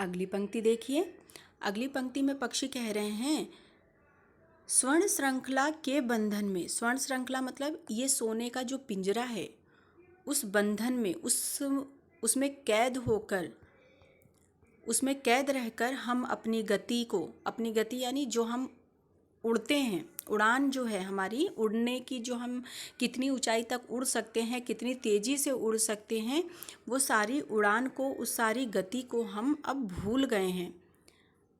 अगली पंक्ति देखिए। अगली पंक्ति में पक्षी कह रहे हैं, स्वर्ण श्रृंखला के बंधन में। स्वर्ण श्रृंखला मतलब ये सोने का जो पिंजरा है, उस बंधन में, उसमें कैद होकर, उसमें कैद रहकर हम अपनी गति यानी जो हम उड़ते हैं, उड़ान जो है हमारी, उड़ने की जो हम कितनी ऊंचाई तक उड़ सकते हैं, कितनी तेज़ी से उड़ सकते हैं, वो सारी उड़ान को, उस सारी गति को हम अब भूल गए हैं।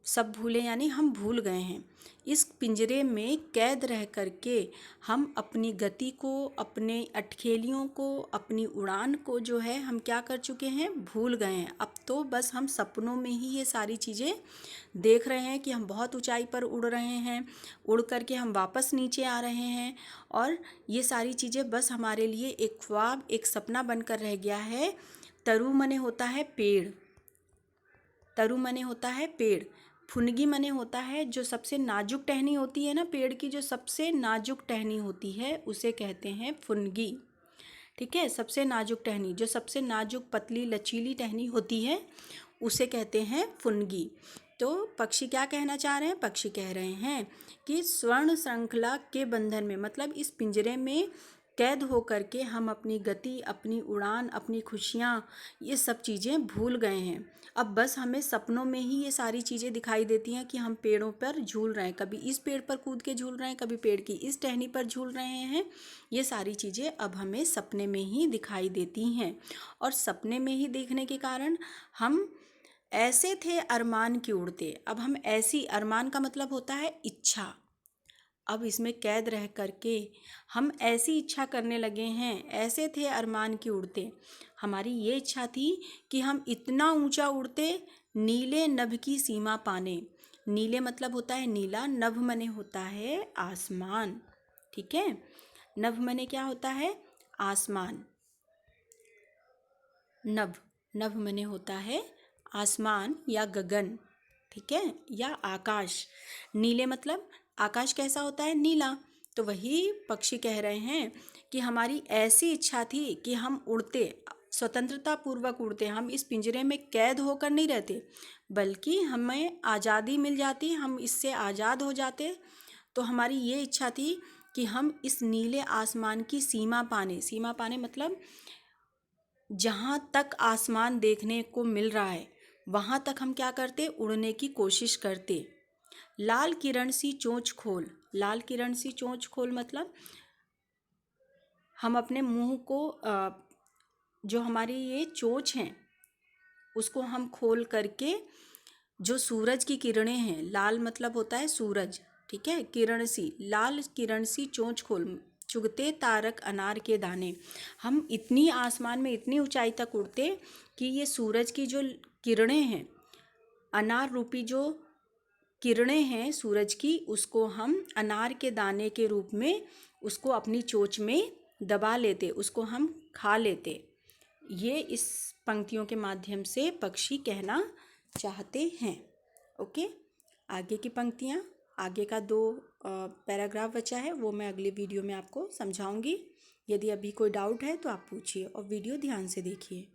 सब भूले यानी हम भूल गए हैं। इस पिंजरे में कैद रह कर के हम अपनी गति को, अपने अटखेलियों को, अपनी उड़ान को जो है हम क्या कर चुके हैं, भूल गए हैं। अब तो बस हम सपनों में ही ये सारी चीज़ें देख रहे हैं कि हम बहुत ऊंचाई पर उड़ रहे हैं, उड़ कर के हम वापस नीचे आ रहे हैं, और ये सारी चीज़ें बस हमारे लिए एक ख्वाब, एक सपना बनकर रह गया है। तरु मने होता है पेड़, तरु मने होता है पेड़, फुनगी मने होता है जो सबसे नाजुक टहनी होती है ना, पेड़ की जो सबसे नाजुक टहनी होती है उसे कहते हैं फुनगी। ठीक है, सबसे नाजुक टहनी, जो सबसे नाजुक पतली लचीली टहनी होती है उसे कहते हैं फुनगी। तो पक्षी क्या कहना चाह रहे हैं? पक्षी कह रहे हैं कि स्वर्ण श्रृंखला के बंधन में, मतलब इस पिंजरे में कैद होकर के हम अपनी गति, अपनी उड़ान, अपनी खुशियाँ, ये सब चीज़ें भूल गए हैं। अब बस हमें सपनों में ही ये सारी चीज़ें दिखाई देती हैं कि हम पेड़ों पर झूल रहे हैं, कभी इस पेड़ पर कूद के झूल रहे हैं, कभी पेड़ की इस टहनी पर झूल रहे हैं। ये सारी चीज़ें अब हमें सपने में ही दिखाई देती हैं, और सपने में ही देखने के कारण हम ऐसे थे अरमान की उड़ते। अब हम ऐसी, अरमान का मतलब होता है इच्छा, अब इसमें कैद रह करके हम ऐसी इच्छा करने लगे हैं, ऐसे थे अरमान की उड़ते। हमारी ये इच्छा थी कि हम इतना ऊंचा उड़ते, नीले नभ की सीमा पाने। नीले मतलब होता है नीला, नभ मने होता है आसमान। ठीक है, नभ मने क्या होता है? आसमान। नभ, नभ मने होता है आसमान या गगन। ठीक है, या आकाश। नीले मतलब आकाश कैसा होता है? नीला। तो वही पक्षी कह रहे हैं कि हमारी ऐसी इच्छा थी कि हम उड़ते, स्वतंत्रता पूर्वक उड़ते, हम इस पिंजरे में कैद होकर नहीं रहते, बल्कि हमें आज़ादी मिल जाती, हम इससे आज़ाद हो जाते। तो हमारी ये इच्छा थी कि हम इस नीले आसमान की सीमा पाने, सीमा पाने मतलब जहाँ तक आसमान देखने को मिल रहा है वहाँ तक हम क्या करते? उड़ने की कोशिश करते। लाल किरण सी चोंच खोल, लाल किरण सी चोंच खोल मतलब हम अपने मुंह को, जो हमारी ये चोंच हैं उसको हम खोल करके, जो सूरज की किरणें हैं, लाल मतलब होता है सूरज, ठीक है, किरण सी, लाल किरण सी चोंच खोल, चुगते तारक अनार के दाने। हम इतनी आसमान में, इतनी ऊंचाई तक उड़ते कि ये सूरज की जो किरणें हैं, अनार रूपी जो किरणें हैं सूरज की, उसको हम अनार के दाने के रूप में उसको अपनी चोंच में दबा लेते, उसको हम खा लेते। ये इस पंक्तियों के माध्यम से पक्षी कहना चाहते हैं। ओके, आगे की पंक्तियाँ, आगे का 2 पैराग्राफ बचा है, वो मैं अगले वीडियो में आपको समझाऊंगी। यदि अभी कोई डाउट है तो आप पूछिए और वीडियो ध्यान से देखिए।